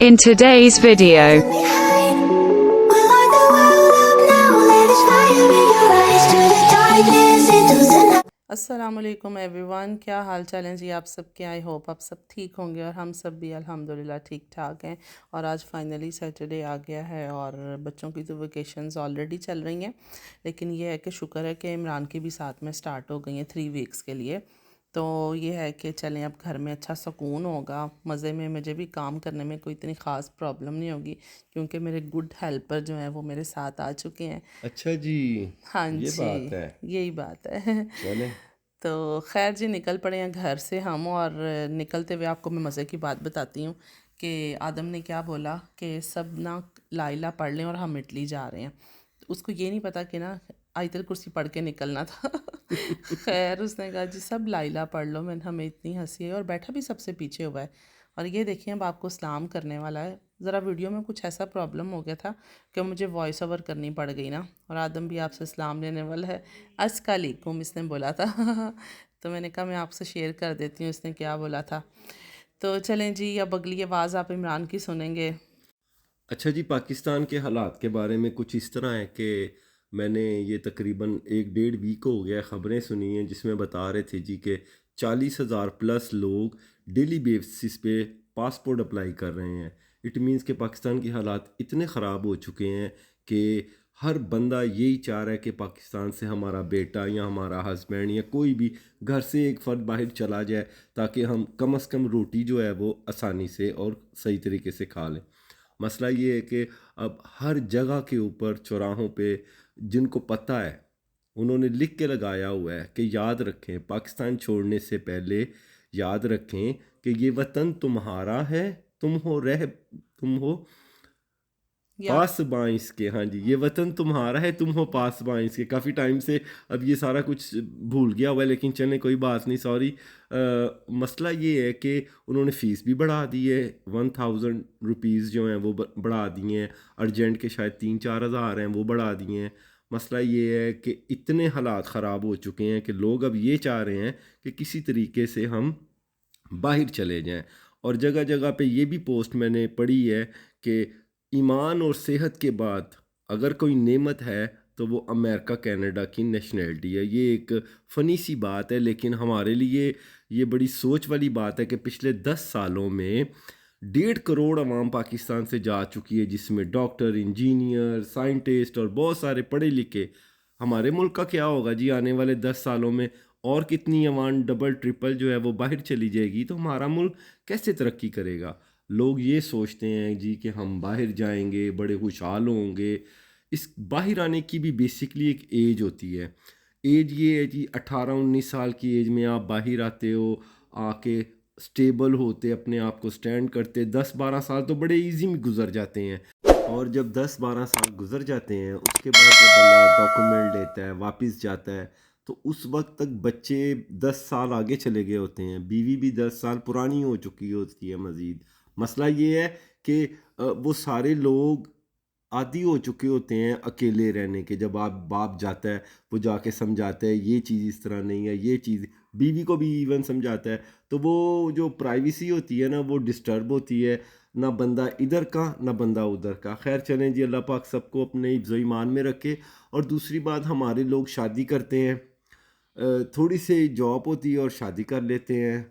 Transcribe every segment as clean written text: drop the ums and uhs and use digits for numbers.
In today's video, السلام علیکم every one, کیا حال چال ہیں جی آپ سب کے؟ آئی ہوپ آپ سب ٹھیک ہوں گے اور ہم سب بھی الحمدللہ ٹھیک ٹھاک ہیں. اور آج فائنلی سیٹرڈے آ گیا ہے اور بچوں کی تو ویکیشنز آلریڈی چل رہی ہیں، لیکن یہ ہے کہ شکر ہے کہ عمران کی بھی ساتھ میں سٹارٹ ہو گئی ہیں 3 ویکس کے لیے. تو یہ ہے کہ چلیں اب گھر میں اچھا سکون ہوگا، مزے میں مجھے بھی کام کرنے میں کوئی اتنی خاص پرابلم نہیں ہوگی کیونکہ میرے گڈ ہیلپر جو ہیں وہ میرے ساتھ آ چکے ہیں. اچھا جی، ہاں یہ جی، بات ہے. یہی بات ہے. چلیں. تو خیر جی، نکل پڑے ہیں گھر سے ہم. اور نکلتے ہوئے آپ کو میں مزے کی بات بتاتی ہوں کہ آدم نے کیا بولا کہ سب نا لا الہ پڑھ لیں اور ہم اٹلی جا رہے ہیں. اس کو یہ نہیں پتا کہ نا آیت الکرسی پڑھ کے نکلنا تھا. خیر اس نے کہا جی سب لا الہ پڑھ لو. ہمیں اتنی ہنسی ہے اور بیٹھا بھی سب سے پیچھے ہوا ہے. اور یہ دیکھیں اب آپ کو سلام کرنے والا ہے. ذرا ویڈیو میں کچھ ایسا پرابلم ہو گیا تھا کہ مجھے وائس اوور کرنی پڑ گئی نا، اور آدم بھی آپ سے سلام لینے والا ہے. السلام علیکم اس نے بولا تھا. تو میں نے کہا میں آپ سے شیئر کر دیتی ہوں اس نے کیا بولا تھا. تو چلیں جی، اب اگلی آواز آپ عمران کی سنیں گے. اچھا جی، پاکستان کے حالات کے بارے میں کچھ اس طرح ہے کہ میں نے یہ تقریباً 1-1.5 ویک ہو گیا خبریں سنی ہیں جس میں بتا رہے تھے جی کہ 40,000 پلس لوگ ڈیلی بیسس پہ پاسپورٹ اپلائی کر رہے ہیں. اٹ مینس کہ پاکستان کے حالات اتنے خراب ہو چکے ہیں کہ ہر بندہ یہی چاہ رہا ہے کہ پاکستان سے ہمارا بیٹا یا ہمارا ہسبینڈ یا کوئی بھی گھر سے ایک فرد باہر چلا جائے تاکہ ہم کم از کم روٹی جو ہے وہ آسانی سے اور صحیح طریقے سے کھا لیں. مسئلہ یہ ہے کہ اب ہر جگہ کے اوپر چوراہوں پہ جن کو پتہ ہے انہوں نے لکھ کے لگایا ہوا ہے کہ یاد رکھیں، پاکستان چھوڑنے سے پہلے یاد رکھیں کہ یہ وطن تمہارا ہے، تم ہو یا پاس باں اس کے. ہاں جی، یہ وطن تمہارا ہے، تم ہو پاس باں اس کے. کافی ٹائم سے اب یہ سارا کچھ بھول گیا ہوا ہے، لیکن چلیں کوئی بات نہیں، سوری. مسئلہ یہ ہے کہ انہوں نے فیس بھی بڑھا دی ہے. 1,000 روپیز جو ہیں وہ بڑھا دیے ہیں. ارجنٹ کے شاید 3-4 ہزار ہیں وہ بڑھا دیے ہیں. مسئلہ یہ ہے کہ اتنے حالات خراب ہو چکے ہیں کہ لوگ اب یہ چاہ رہے ہیں کہ کسی طریقے سے ہم باہر چلے جائیں. اور جگہ جگہ پہ یہ بھی پوسٹ میں نے پڑھی ہے کہ ایمان اور صحت کے بعد اگر کوئی نعمت ہے تو وہ امریکہ کینیڈا کی نیشنلٹی ہے. یہ ایک فنی سی بات ہے لیکن ہمارے لیے یہ بڑی سوچ والی بات ہے کہ پچھلے 10 سالوں میں 1.5 کروڑ عوام پاکستان سے جا چکی ہے، جس میں ڈاکٹر، انجینئر، سائنٹسٹ اور بہت سارے پڑھے لکھے. ہمارے ملک کا کیا ہوگا جی آنے والے 10 سالوں میں؟ اور کتنی عوام ڈبل ٹرپل جو ہے وہ باہر چلی جائے گی تو ہمارا ملک کیسے ترقی کرے گا؟ لوگ یہ سوچتے ہیں جی کہ ہم باہر جائیں گے بڑے خوشحال ہوں گے. اس باہر آنے کی بھی بیسکلی ایک ایج ہوتی ہے. ایج یہ ہے جی 18-19 سال کی ایج میں آپ باہر آتے ہو، آ کے سٹیبل ہوتے، اپنے آپ کو سٹینڈ کرتے. 10-12 سال تو بڑے ایزی میں گزر جاتے ہیں، اور جب 10-12 سال گزر جاتے ہیں اس کے بعد جب بندہ ڈاکومنٹ لیتا ہے واپس جاتا ہے تو اس وقت تک بچے 10 سال آگے چلے گئے ہوتے ہیں، بیوی بھی 10 سال پرانی ہو چکی ہوتی ہے مزید. مسئلہ یہ ہے کہ وہ سارے لوگ عادی ہو چکے ہوتے ہیں اکیلے رہنے کے. جب آپ باپ جاتا ہے وہ جا کے سمجھاتا ہے یہ چیز اس طرح نہیں ہے، یہ چیز بیوی کو بھی ایون سمجھاتا ہے، تو وہ جو پرائیویسی ہوتی ہے نا وہ ڈسٹرب ہوتی ہے. نہ بندہ ادھر کا نہ بندہ ادھر کا. خیر چلیں جی، اللہ پاک سب کو اپنے حفظ و ایمان میں رکھے. اور دوسری بات، ہمارے لوگ شادی کرتے ہیں، تھوڑی سی جاب ہوتی ہے اور شادی کر لیتے ہیں.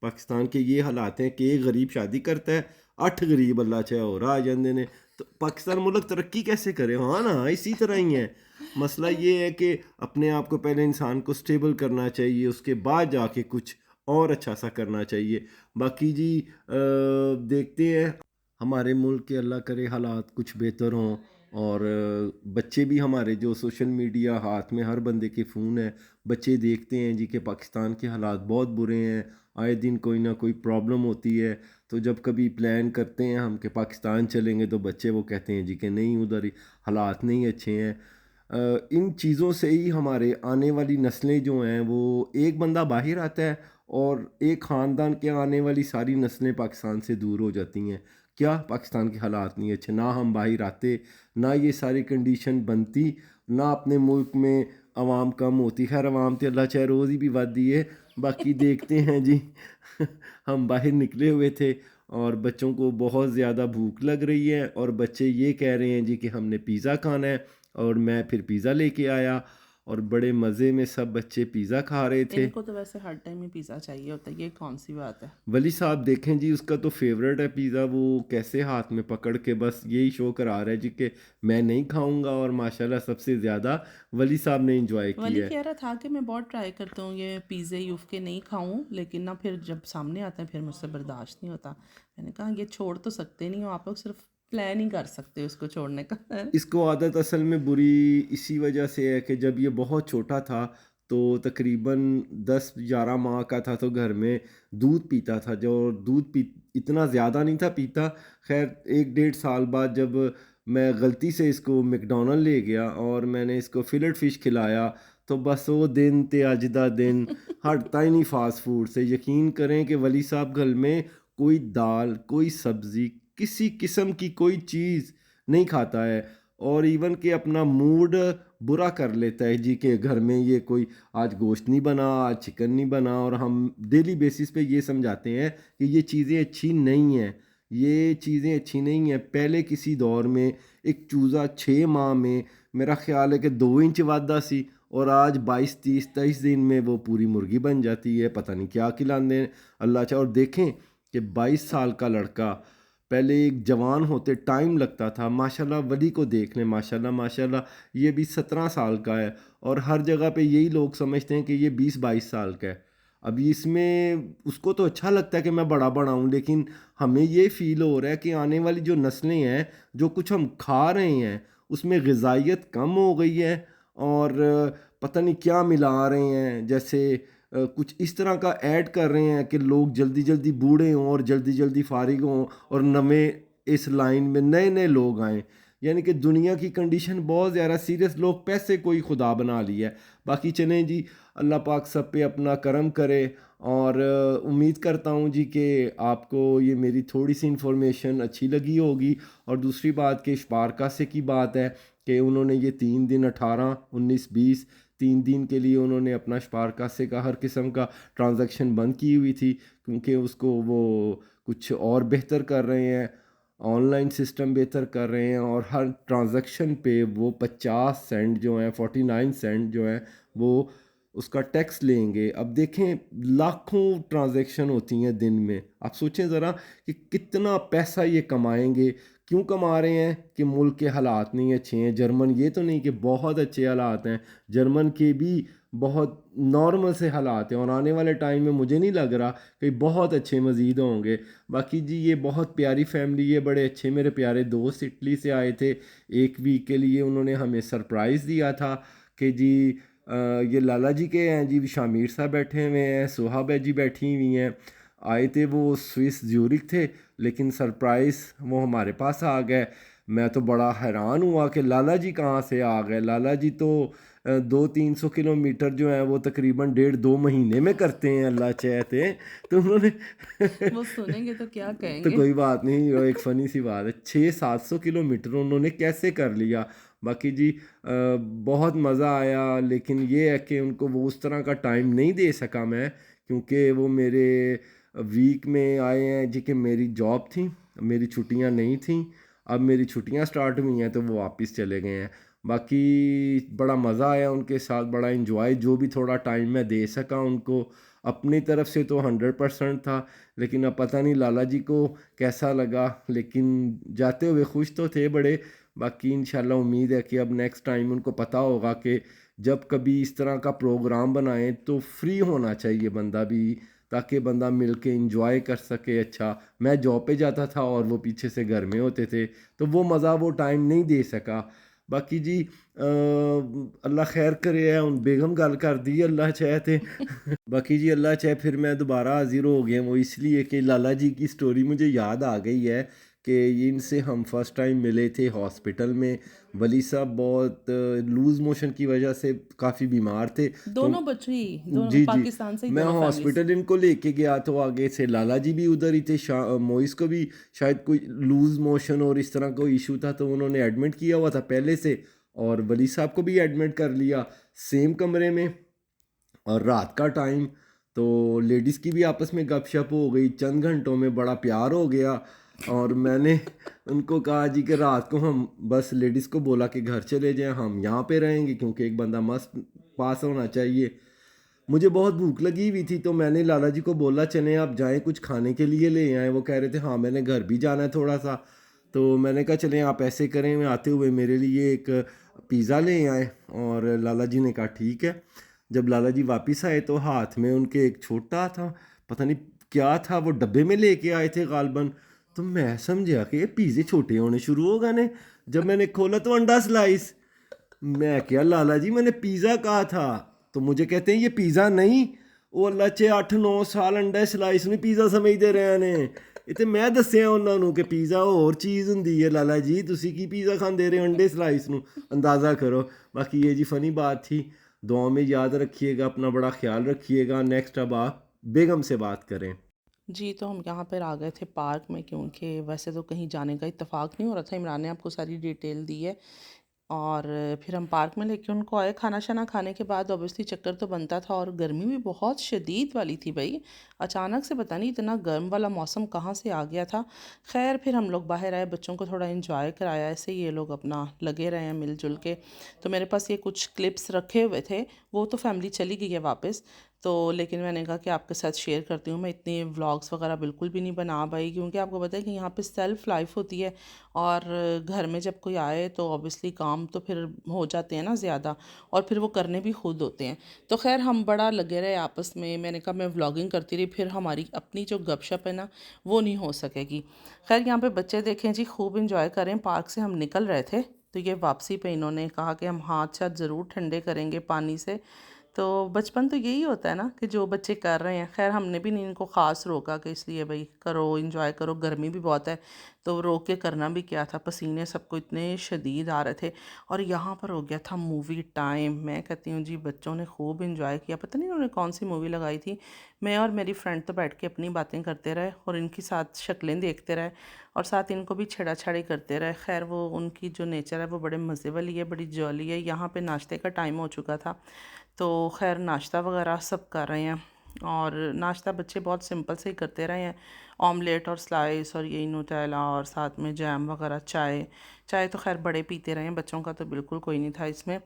پاکستان کے یہ حالات ہیں کہ ایک غریب شادی کرتا ہے، 8 غریب اللہ چاہے اور آ جاندے نے. تو پاکستان ملک ترقی کیسے کرے؟ ہاں نا، اسی طرح ہی ہے. مسئلہ یہ ہے کہ اپنے آپ کو پہلے انسان کو سٹیبل کرنا چاہیے، اس کے بعد جا کے کچھ اور اچھا سا کرنا چاہیے. باقی جی دیکھتے ہیں ہمارے ملک کے اللہ کرے حالات کچھ بہتر ہوں. اور بچے بھی ہمارے جو سوشل میڈیا، ہاتھ میں ہر بندے کے فون ہے، بچے دیکھتے ہیں جی کہ پاکستان کے حالات بہت برے ہیں، آئے دن کوئی نہ کوئی پرابلم ہوتی ہے. تو جب کبھی پلان کرتے ہیں ہم کہ پاکستان چلیں گے تو بچے وہ کہتے ہیں جی کہ نہیں، ادھر حالات نہیں اچھے ہیں. ان چیزوں سے ہی ہمارے آنے والی نسلیں جو ہیں وہ، ایک بندہ باہر آتا ہے اور ایک خاندان کے آنے والی ساری نسلیں پاکستان سے دور ہو جاتی ہیں. کیا پاکستان کے حالات نہیں اچھے؟ نہ ہم باہر آتے، نہ یہ ساری کنڈیشن بنتی، نہ اپنے ملک میں عوام کم ہوتی. خیر عوام تو اللہ چاہے روز ہی بھی ود دی ہے. باقی دیکھتے ہیں جی. ہم باہر نکلے ہوئے تھے اور بچوں کو بہت زیادہ بھوک لگ رہی ہے اور بچے یہ کہہ رہے ہیں جی کہ ہم نے پیزا کھانا ہے، اور میں پھر پیزا لے کے آیا اور بڑے مزے میں سب بچے پیزا کھا رہے تھے۔ ان کو تو ویسے ہر ٹائم ہی پیزا چاہیے ہوتا ہے، یہ کون سی بات ہے؟ ولی صاحب دیکھیں جی، اس کا تو فیوریٹ ہے پیزا، وہ کیسے ہاتھ میں پکڑ کے بس یہی شو کرا رہا ہے جی کہ میں نہیں کھاؤں گا، اور ماشاءاللہ سب سے زیادہ ولی صاحب نے انجوائے ولی کیا ہے۔ کہہ رہا تھا کہ میں بہت ٹرائی کرتا ہوں یہ پیزے یوف کے نہیں کھاؤں، لیکن نہ پھر جب سامنے آتے ہیں پھر مجھ سے برداشت نہیں ہوتا۔ میں نے کہا یہ چھوڑ تو سکتے نہیں ہو آپ لوگ، صرف پلان ہی کر سکتے ہو اس کو چھوڑنے کا۔ اس کو عادت اصل میں بری اسی وجہ سے ہے کہ جب یہ بہت چھوٹا تھا تو تقریباً 10-11 ماہ کا تھا، تو گھر میں دودھ پیتا تھا، جو دودھ اتنا زیادہ نہیں تھا پیتا۔ خیر 1-1.5 سال بعد جب میں غلطی سے اس کو میکڈونلڈ لے گیا اور میں نے اس کو فلٹ فش کھلایا، تو بس وہ دن تے اجدہ دن ہٹتا ہی نہیں فاسٹ فوڈ سے۔ یقین کریں کہ ولی صاحب گھر میں کوئی دال، کوئی سبزی، کسی قسم کی کوئی چیز نہیں کھاتا ہے، اور ایون کہ اپنا موڈ برا کر لیتا ہے جی کہ گھر میں یہ کوئی آج گوشت نہیں بنا، آج چکن نہیں بنا، اور ہم ڈیلی بیسس پہ یہ سمجھاتے ہیں کہ یہ چیزیں اچھی نہیں ہیں، یہ چیزیں اچھی نہیں ہیں۔ پہلے کسی دور میں ایک چوزا 6 ماہ میں میرا خیال ہے کہ 2 انچ وادہ سی، اور آج 22-23 دن میں وہ پوری مرغی بن جاتی ہے۔ پتہ نہیں کیا کھلاتے ہیں اللہ چاہے۔ اور دیکھیں کہ 22 سال کا لڑکا، پہلے ایک جوان ہوتے ٹائم لگتا تھا، ماشاءاللہ ولی کو دیکھ لیں، ماشاءاللہ ماشاءاللہ یہ بھی 17 سال کا ہے، اور ہر جگہ پہ یہی لوگ سمجھتے ہیں کہ یہ 20-22 سال کا ہے۔ اب اس میں اس کو تو اچھا لگتا ہے کہ میں بڑا بڑا ہوں، لیکن ہمیں یہ فیل ہو رہا ہے کہ آنے والی جو نسلیں ہیں، جو کچھ ہم کھا رہے ہیں اس میں غذائیت کم ہو گئی ہے، اور پتہ نہیں کیا ملا رہے ہیں، جیسے کچھ اس طرح کا ایڈ کر رہے ہیں کہ لوگ جلدی جلدی بوڑھے ہوں اور جلدی جلدی فارغ ہوں، اور نئے اس لائن میں نئے لوگ آئیں۔ یعنی کہ دنیا کی کنڈیشن بہت زیادہ سیریس، لوگ پیسے کوئی خدا بنا لیا ہے۔ باقی چلیں جی، اللہ پاک سب پہ اپنا کرم کرے، اور امید کرتا ہوں جی کہ آپ کو یہ میری تھوڑی سی انفارمیشن اچھی لگی ہوگی۔ اور دوسری بات کہ اشپارکاسے کی بات ہے کہ انہوں نے یہ 3 دن 18 19 20 3 دن کے لیے انہوں نے اپنا اشپارکاسے کا ہر قسم کا ٹرانزیکشن بند کی ہوئی تھی، کیونکہ اس کو وہ کچھ اور بہتر کر رہے ہیں، آن لائن سسٹم بہتر کر رہے ہیں، اور ہر ٹرانزیکشن پہ وہ 50 سینٹ جو ہیں 49 سینٹ جو ہیں وہ اس کا ٹیکس لیں گے۔ اب دیکھیں لاکھوں ٹرانزیکشن ہوتی ہیں دن میں، آپ سوچیں ذرا کہ کتنا پیسہ یہ کمائیں گے۔ کیوں کما رہے ہیں؟ کہ ملک کے حالات نہیں اچھے ہیں۔ جرمن یہ تو نہیں کہ بہت اچھے حالات ہیں، جرمن کے بھی بہت نارمل سے حالات ہیں، اور آنے والے ٹائم میں مجھے نہیں لگ رہا کہ بہت اچھے مزید ہوں گے۔ باقی جی یہ بہت پیاری فیملی ہے، بڑے اچھے میرے پیارے دوست اٹلی سے آئے تھے 1 ویک کے لیے، انہوں نے ہمیں سرپرائز دیا تھا کہ جی یہ لالا جی کے ہیں جی، شامیر صاحب بیٹھے ہوئے ہیں، سہا جی بیٹھی ہوئی ہیں، آئے تھے وہ سوئس زیورک تھے، لیکن سرپرائز وہ ہمارے پاس آ گئے۔ میں تو بڑا حیران ہوا کہ لالا جی کہاں سے آ گئے۔ لالا جی تو 200-300 کلومیٹر جو ہے وہ تقریباً 1.5-2 مہینے میں کرتے ہیں اللہ چاہتے، تو انہوں نے وہ سنیں گے تو کیا کہیں تو گے؟ کوئی بات نہیں، ایک فنی سی بات ہے، 600-700 کلومیٹر انہوں نے کیسے کر لیا۔ باقی جی بہت مزہ آیا، لیکن یہ ہے کہ ان کو وہ اس طرح کا ٹائم نہیں دے سکا میں، کیونکہ وہ میرے ویک میں آئے ہیں جی کہ میری جاب تھی، میری چھٹیاں نہیں تھیں، اب میری چھٹیاں سٹارٹ ہوئی ہیں تو وہ واپس چلے گئے ہیں۔ باقی بڑا مزہ آیا ان کے ساتھ، بڑا انجوائے، جو بھی تھوڑا ٹائم میں دے سکا ان کو اپنی طرف سے تو 100% تھا، لیکن اب پتہ نہیں لالا جی کو کیسا لگا، لیکن جاتے ہوئے خوش تو تھے بڑے۔ باقی انشاءاللہ امید ہے کہ اب نیکسٹ ٹائم ان کو پتہ ہوگا کہ جب کبھی اس طرح کا پروگرام بنائیں تو فری ہونا چاہیے بندہ بھی، تاکہ بندہ مل کے انجوائے کر سکے۔ اچھا میں جاب پہ جاتا تھا اور وہ پیچھے سے گھر میں ہوتے تھے، تو وہ مزہ وہ ٹائم نہیں دے سکا۔ باقی جی اللہ خیر کرے، ان بیگم گل کر دی اللہ چاہتے باقی جی اللہ چاہے پھر میں دوبارہ حاضر ہو گیا، وہ اس لیے کہ لالا جی کی سٹوری مجھے یاد آ گئی ہے کہ ان سے ہم فرسٹ ٹائم ملے تھے ہاسپٹل میں۔ ولی صاحب بہت لوز موشن کی وجہ سے کافی بیمار تھے، تو دونوں بچے ہی، دونوں جی پاکستان سے ہی، میں دونوں فیملیز۔ ہاسپٹل ان کو لے کے گیا تو آگے سے لالا جی بھی ادھر ہی تھے، موئس کو بھی شاید کوئی لوز موشن اور اس طرح کوئی ایشو تھا، تو انہوں نے ایڈمٹ کیا ہوا تھا پہلے سے، اور ولی صاحب کو بھی ایڈمٹ کر لیا سیم کمرے میں، اور رات کا ٹائم تو لیڈیز کی بھی آپس میں گپ شپ ہو گئی، چند گھنٹوں میں بڑا پیار ہو گیا. اور میں نے ان کو کہا جی کہ رات کو ہم بس لیڈیز کو بولا کہ گھر چلے جائیں، ہم یہاں پہ رہیں گے کیونکہ ایک بندہ مست پاس ہونا چاہیے. مجھے بہت بھوک لگی ہوئی تھی تو میں نے لالا جی کو بولا چلیں آپ جائیں کچھ کھانے کے لیے لے آئیں. وہ کہہ رہے تھے ہاں میں نے گھر بھی جانا ہے تھوڑا سا. تو میں نے کہا چلیں آپ ایسے کریں، میں آتے ہوئے میرے لیے ایک پیزا لے آئیں. اور لالا جی نے کہا ٹھیک ہے. جب لالا جی واپس آئے تو ہاتھ میں ان کے ایک چھوٹا تھا، پتہ نہیں کیا تھا، وہ ڈبے میں لے کے آئے تھے غالباً. تو میں سمجھا کہ یہ پیزے چھوٹے ہونے شروع ہو گئے نے. جب میں نے کھولا تو انڈا سلائس. میں کیا لالا جی میں نے پیزا کہا تھا. تو مجھے کہتے ہیں یہ پیزا نہیں، وہ اللہ چے 8-9 سال انڈا سلائس نہیں پیزا سمجھتے رہے نے. یہ تو میں دسیا انہوں نے کہ پیزا اور چیز ہوندی ہے لالا جی، تسی کی پیزا کھاندے رہے انڈے سلائس نو، اندازہ کرو. باقی یہ جی فنی بات تھی. دعاؤں میں یاد رکھیے گا، اپنا بڑا خیال رکھیے گا. نیکسٹ اب آپ بیگم سے بات کریں. جی تو ہم یہاں پر آ گئے تھے پارک میں، کیونکہ ویسے تو کہیں جانے کا اتفاق نہیں ہو رہا تھا. عمران نے آپ کو ساری ڈیٹیل دی ہے. اور پھر ہم پارک میں لے کے ان کو آئے. کھانا شانا کھانے کے بعد اوبیسلی چکر تو بنتا تھا، اور گرمی بھی بہت شدید والی تھی بھائی. اچانک سے پتہ نہیں اتنا گرم والا موسم کہاں سے آ گیا تھا. خیر پھر ہم لوگ باہر آئے، بچوں کو تھوڑا انجوائے کرایا. ایسے ہی یہ لوگ اپنا لگے رہے ہیں مل جل کے. تو میرے پاس یہ کچھ کلپس رکھے ہوئے تھے، وہ تو فیملی چلی گئی ہے واپس. تو لیکن میں نے کہا کہ آپ کے ساتھ شیئر کرتی ہوں. میں اتنے ولاگس وغیرہ بالکل بھی نہیں بنا پائی، کیونکہ آپ کو پتہ ہے کہ یہاں پہ سیلف لائف ہوتی ہے، اور گھر میں جب کوئی آئے تو اوبیسلی کام تو پھر ہو جاتے ہیں نا زیادہ، اور پھر وہ کرنے بھی خود ہوتے ہیں. تو خیر ہم بڑا لگے رہے آپس میں. میں نے کہا میں ولاگنگ کرتی رہی، پھر ہماری اپنی جو گپ شپ ہے نا وہ نہیں ہو سکے گی. خیر یہاں پہ بچے دیکھیں جی خوب انجوائے کریں. پارک سے ہم نکل رہے تھے تو یہ واپسی پہ انہوں نے کہا کہ ہم ہاتھ شاتھ ضرور ٹھنڈے کریں گے پانی سے. تو بچپن تو یہی ہوتا ہے نا کہ جو بچے کر رہے ہیں. خیر ہم نے بھی نہیں ان کو خاص روکا کہ اس لیے بھائی کرو انجوائے کرو، گرمی بھی بہت ہے. تو روک کے کرنا بھی کیا تھا، پسینے سب کو اتنے شدید آ رہے تھے. اور یہاں پر ہو گیا تھا مووی ٹائم. میں کہتی ہوں جی بچوں نے خوب انجوائے کیا. پتہ نہیں انہوں نے کون سی مووی لگائی تھی. میں اور میری فرینڈ تو بیٹھ کے اپنی باتیں کرتے رہے اور ان کی ساتھ شکلیں دیکھتے رہے، اور ساتھ ان کو بھی چھیڑا چھاڑی کرتے رہے. خیر وہ ان کی جو نیچر ہے وہ بڑے مزے والی ہے، بڑی جالی ہے. یہاں پہ ناشتے کا ٹائم ہو چکا تھا، تو خیر ناشتہ وغیرہ سب کر رہے ہیں. اور ناشتہ بچے بہت سمپل سے ہی کرتے رہے ہیں، آملیٹ اور سلائس اور یہی نوٹیلا اور ساتھ میں جیم وغیرہ. چائے تو خیر بڑے پیتے رہے ہیں، بچوں کا تو بالکل کوئی نہیں تھا اس میں.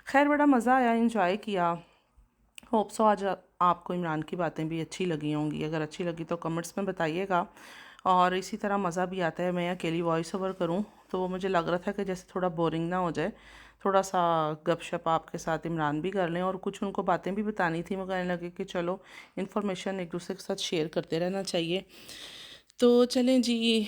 خیر بڑا مزہ آیا، انجوائے کیا. ہوپ سو آج آپ کو عمران کی باتیں بھی اچھی لگی ہوں گی. اگر اچھی لگی تو کمنٹس میں بتائیے گا. اور اسی طرح مزہ بھی آتا ہے میں اکیلی وائس اوور کروں تو وہ مجھے لگ رہا تھا کہ جیسے تھوڑا بورنگ نہ ہو جائے، تھوڑا سا گپ شپ آپ کے ساتھ عمران بھی کر لیں. اور کچھ ان کو باتیں بھی بتانی تھیں. وہ کہنے لگے کہ چلو انفارمیشن ایک دوسرے کے ساتھ شیئر کرتے رہنا چاہیے. تو چلیں جی،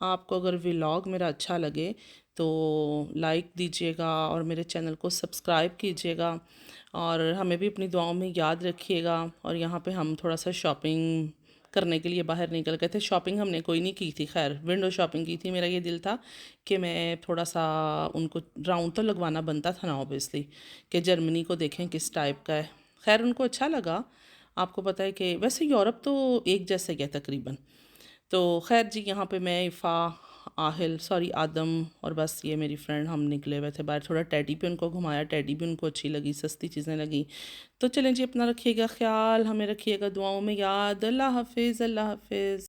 آپ کو اگر ولاگ میرا اچھا لگے تو لائک دیجیے گا اور میرے چینل کو سبسکرائب کیجیے گا، اور ہمیں بھی اپنی دعاؤں میں یاد رکھیے گا. اور یہاں پہ ہم تھوڑا سا شاپنگ کرنے کے لیے باہر نکل گئے تھے. شاپنگ ہم نے کوئی نہیں کی تھی، خیر ونڈو شاپنگ کی تھی. میرا یہ دل تھا کہ میں تھوڑا سا ان کو راؤنڈ تو لگوانا بنتا تھا نا اوبیسلی، کہ جرمنی کو دیکھیں کس ٹائپ کا ہے. خیر ان کو اچھا لگا. آپ کو پتہ ہے کہ ویسے یورپ تو ایک جیسا ہی ہے تقریباً. تو خیر جی یہاں پہ میں عفا، آدم اور بس یہ میری فرینڈ ہم نکلے ہوئے تھے باہر. تھوڑا ٹیڈی پہ ان کو گھمایا، ٹیڈی بھی ان کو اچھی لگی، سستی چیزیں لگیں. تو چلیں جی اپنا رکھیے گا خیال، ہمیں رکھیے گا دعاؤں میں یاد. اللہ حافظ، اللہ حافظ.